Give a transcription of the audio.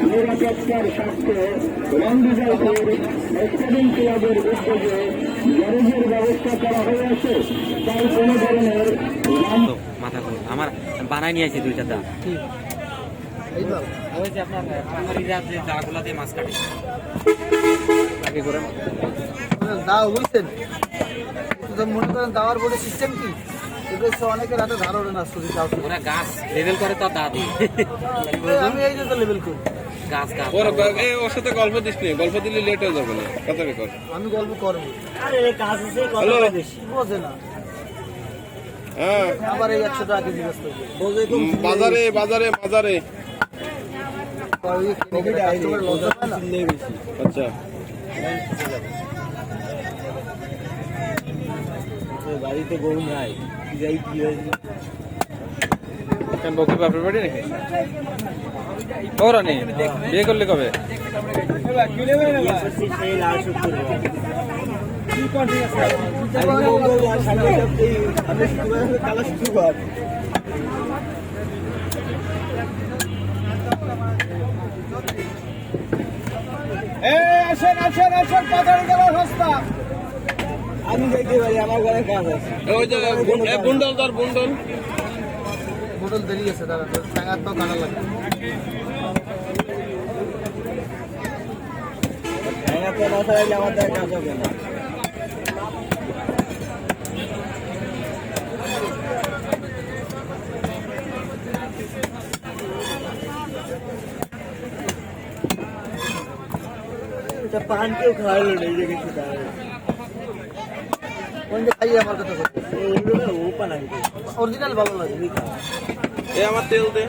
নিরাপত্তার স্বার্থে রংডিজাইপুর স্টেডিয়াম ক্লাবের উদ্যোগে গ্যারেজের ব্যবস্থা করা হয়েছে। তাই কোনো ধরনের মাথা আমার বানাই নিয়ে আসি দুইটা দা আপনার পাহাড়িরা যে দাগুলাতে মাছ কাটে আগে করে দাও বুঝছেন, মনে করেন দাওয়ার বোর্ডের সিস্টেম কি অনেকের হাতে ধার ওঠে না, ওরা গাছ লেভেল করে তো দা দিয়ে আমি এই জন্য লেভেল করি গাছ গাছ ওর সাথে গল্প দিস নি, গল্প দিলে লেট হয়ে যাবে না। কথা কর, আমি গল্প করবো বোঝে না। হ্যাঁ আবার এই 100 টাকা কেজি বাজারে বাজারে বাজারে আচ্ছা বাড়িতে গরু নাই যাই কি হয়েছে বকুল বাপের বাড়ি নাকি ওরা নেই বিয়ে করলে কবে? আসেন আসেন আসেন বাজারে গেল সস্তা। আমি দেখতে পারি আমার ঘরে কাজ আছে। ওই যে বুন্ডল ধর বুন্ডল বুন্ডল দেরি আছে, দাদা তো টাঙ্গার তো কাটা লাগে। টাঙ্গার তো না ছাড়াইলে আমার দ্বারা কাজ হবে না। পান কেউ খাওয়ালো নেই দেখেছি, খাইয়ে আমার কথা অরিজিনাল ভালো লাগে। আমার তেল দে।